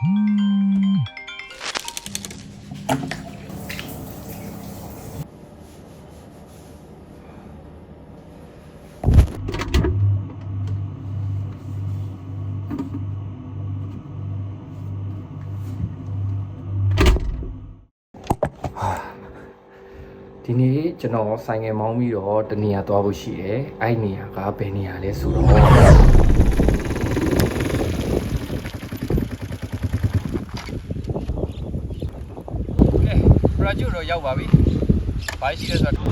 ဒီနေ့ကျွန်တော်ဆိုင်ငယ်မောင်းပြီးတော့တနေရာသွားဖို့ရှိတယ်။အဲ့နေရာကဘယ်နေရာလဲဆိုတော့ပရာဂျူတော့ရောက်ပါပြီ။ဘာရှိလဲဆိုတော့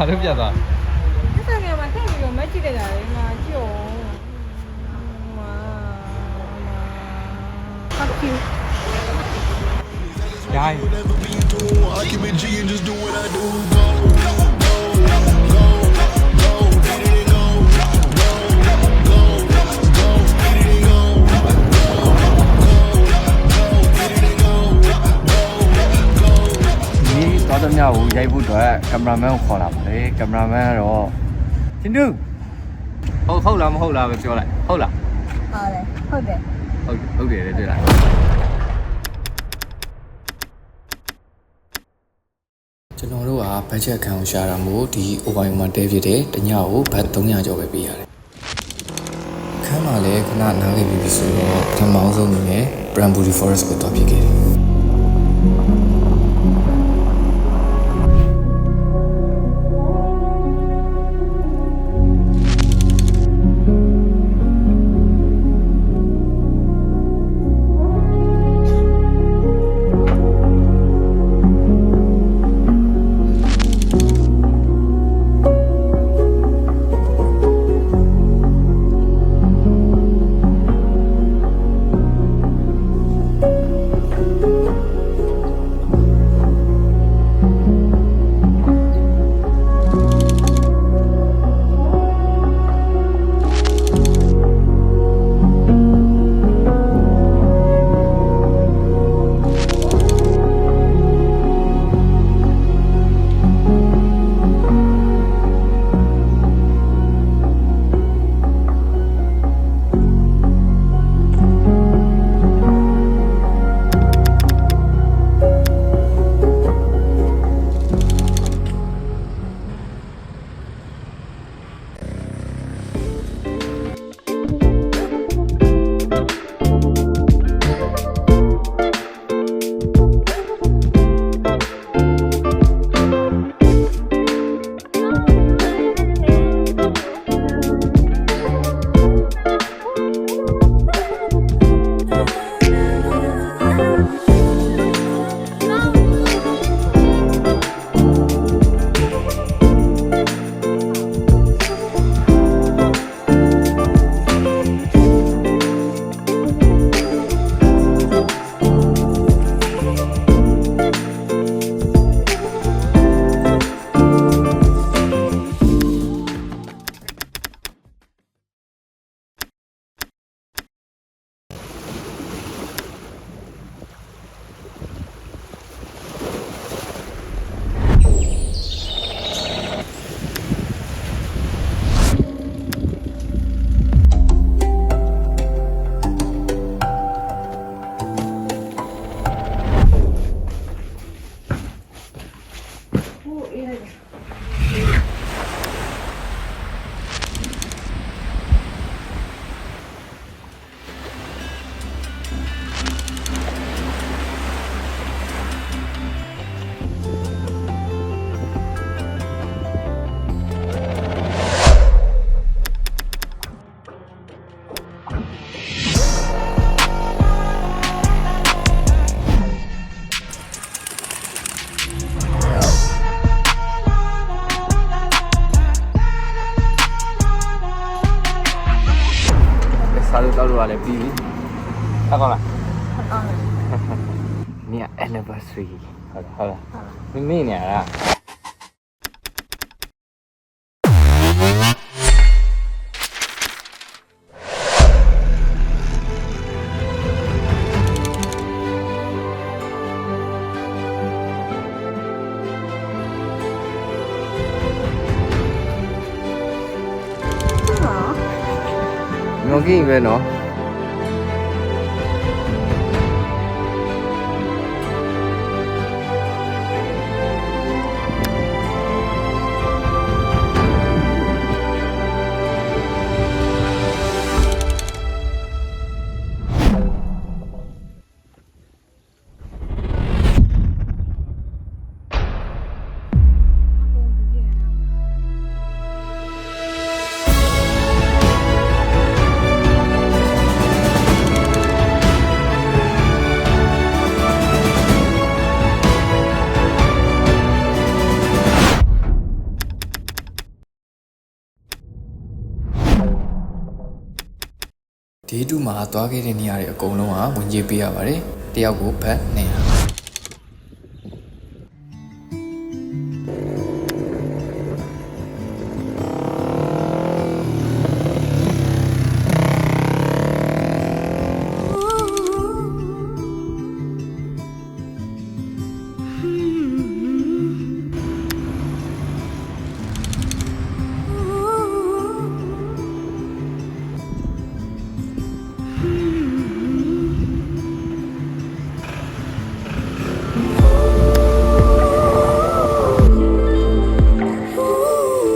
ဘာလို့ပြတ်သွားဒီဆိုင်ကမှာထည့်ပြီးတော့မက်ကြည့်လိုက်တာလေငါကြည့်အောင်ဟာကျူရိုင်းတော်တော်များကိုရိုက်ဖို့အတွက်ကင်မရာမန်ကိုခေါ်လာပါလေကင်မရာမန်ကတော့ရှင်တူဟုတ်လားမဟုတ်လားပဲပြောလိုက်ဟုတ်လားဟုတ်တယ်ဟုတ်တယ်လေတွေ့လားကျွန်တော်တို့ကဘတ်ဂျက်ခံအောင်ရှာတာမို့ဒီ OYO မှာတဲဖြစ်တယ်တညကိုဘတ်300ကျော်ပဲပေးရတယ်ခန်းမှာလည်းခဏနားခဲ့ပြီဆိုတော့ပထမဆုံးအနေနဲ့ Branbury Forest ကိုသွားဖြစ်ခဲ့တယ်စားလို့တောက်လို့ရတယ်ပြီးပြီဟုတ်ကောင်းလားဟုတ်ကောင်းတယ်နင်က anniversary ဟုတ်လားမင်းနေရတာ ကင်းပဲနော်ဒီတူမှာသွားခဲ့တဲ့နေရာတွေအကုန်လုံးကဝင်ကြေးပေးရပါတယ်တယောက်ကိုဘတ်200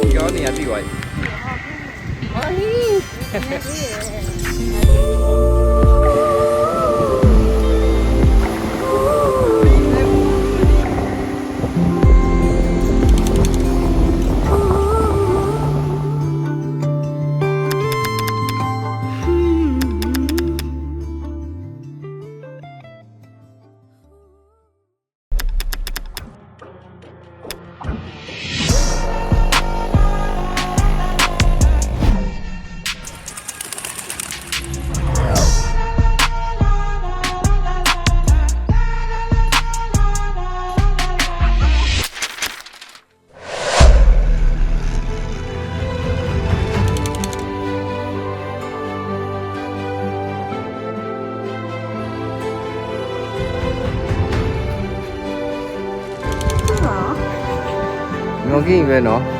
ဒီကောင်းနေရပြီပါငေါကင်းပဲနော်